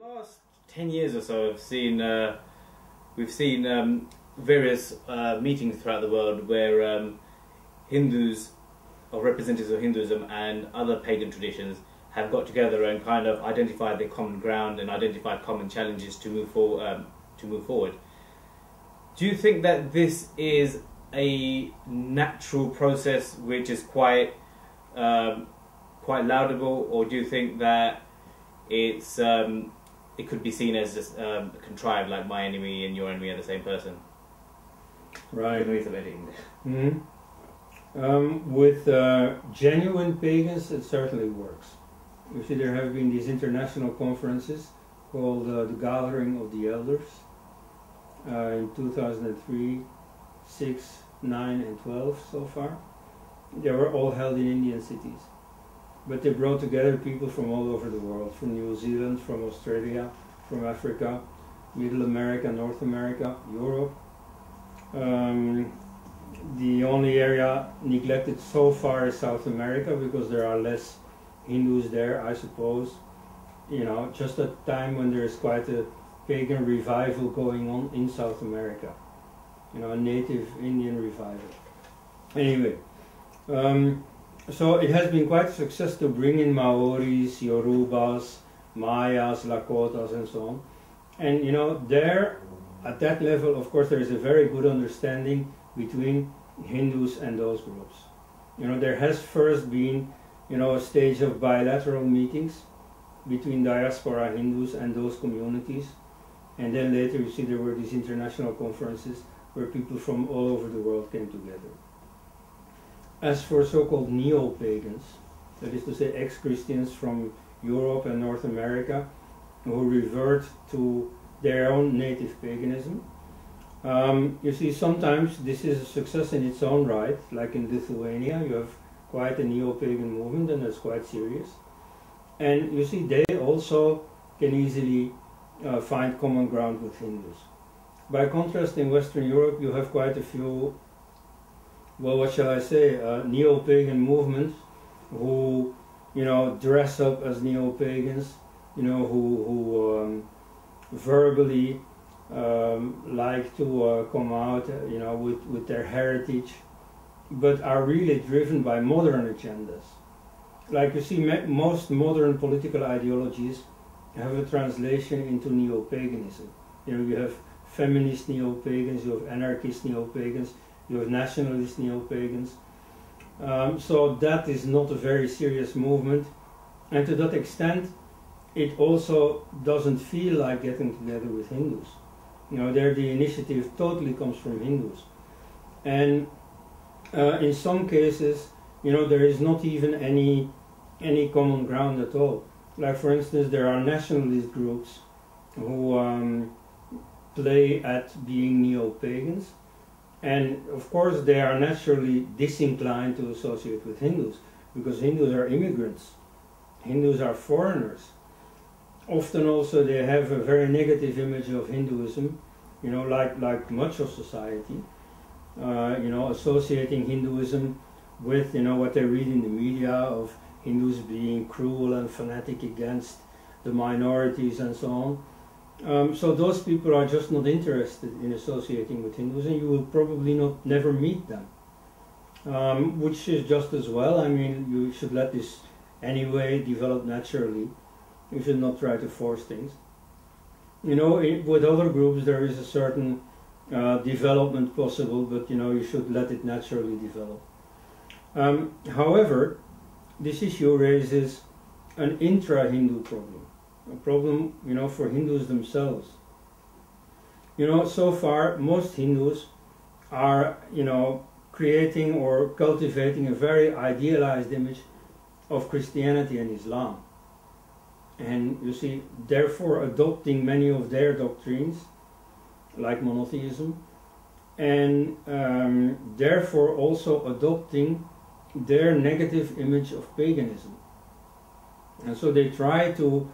Last 10 years or so, we've seen various meetings throughout the world where Hindus or representatives of Hinduism and other pagan traditions have got together and kind of identified their common ground and identified common challenges to move forward. Do you think that this is a natural process which is quite laudable, or do you think that it could be seen as just contrived, like my enemy and your enemy are the same person? Right. Mm-hmm. With genuine pagans, it certainly works. You see, there have been these international conferences called the Gathering of the Elders in 2003, 6, 9 and 12 so far. They were all held in Indian cities. But they brought together people from all over the world, from New Zealand, from Australia, from Africa, Middle America, North America, Europe. The only area neglected so far is South America, because there are less Hindus there, I suppose. You know, just at a time when there is quite a pagan revival going on in South America. You know, a native Indian revival. Anyway, so it has been quite a success to bring in Maoris, Yorubas, Mayas, Lakotas and so on. And you know, there, at that level, of course, there is a very good understanding between Hindus and those groups. You know, there has first been, you know, a stage of bilateral meetings between diaspora Hindus and those communities. And then later, you see, there were these international conferences where people from all over the world came together. As for so-called neo-pagans, that is to say ex-Christians from Europe and North America, who revert to their own native paganism, you see, sometimes this is a success in its own right. Like in Lithuania, you have quite a neo-pagan movement, and that's quite serious. And you see, they also can easily find common ground with Hindus. By contrast, in Western Europe, you have quite a few, well, what shall I say, neo-pagan movements who, you know, dress up as neo-pagans, you know, who verbally like to come out, you know, with their heritage, but are really driven by modern agendas. Like you see, most modern political ideologies have a translation into neo-paganism. You know, you have feminist neo-pagans, you have anarchist neo-pagans, you have nationalist neo-pagans. So that is not a very serious movement, and to that extent it also doesn't feel like getting together with Hindus. You know, there the initiative totally comes from Hindus. And in some cases, you know, there is not even any common ground at all. Like for instance, there are nationalist groups who play at being neo-pagans. And of course they are naturally disinclined to associate with Hindus, because Hindus are immigrants, Hindus are foreigners. Often also they have a very negative image of Hinduism, you know, like much of society, you know, associating Hinduism with, you know, what they read in the media of Hindus being cruel and fanatic against the minorities and so on. So those people are just not interested in associating with Hindus, and you will probably never meet them. Which is just as well. I mean, you should let this anyway develop naturally. You should not try to force things. You know, with other groups there is a certain development possible, but you know, you should let it naturally develop. However, this issue raises an intra-Hindu problem. A problem, you know, for Hindus themselves. You know, so far most Hindus are, you know, creating or cultivating a very idealized image of Christianity and Islam. And you see, therefore adopting many of their doctrines, like monotheism, and therefore also adopting their negative image of paganism. And so they try to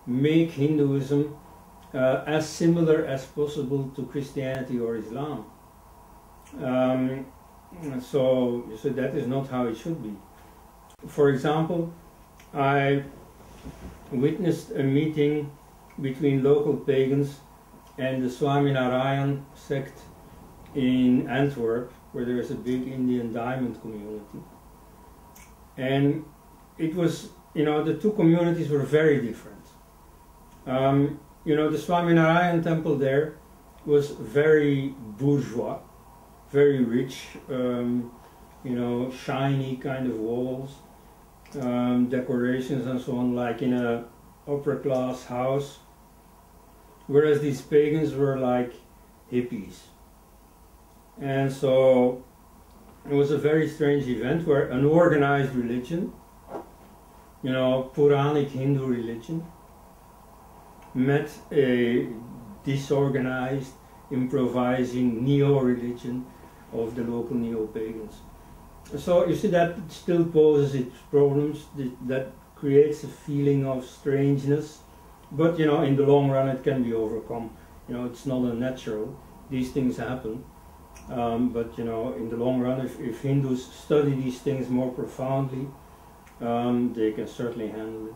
make Hinduism as similar as possible to Christianity or Islam. So that is not how it should be. For example, I witnessed a meeting between local pagans and the Swaminarayan sect in Antwerp, where there is a big Indian diamond community. And it was, the two communities were very different. The Swaminarayan temple there was very bourgeois, very rich, shiny kind of walls, decorations and so on, like in a upper class house, whereas these pagans were like hippies. And so it was a very strange event where an organized religion, Puranic Hindu religion, met a disorganized, improvising neo-religion of the local neo-pagans. So you see that still poses its problems, that creates a feeling of strangeness, but in the long run it can be overcome. It's not unnatural, these things happen, but in the long run, if Hindus study these things more profoundly, they can certainly handle it.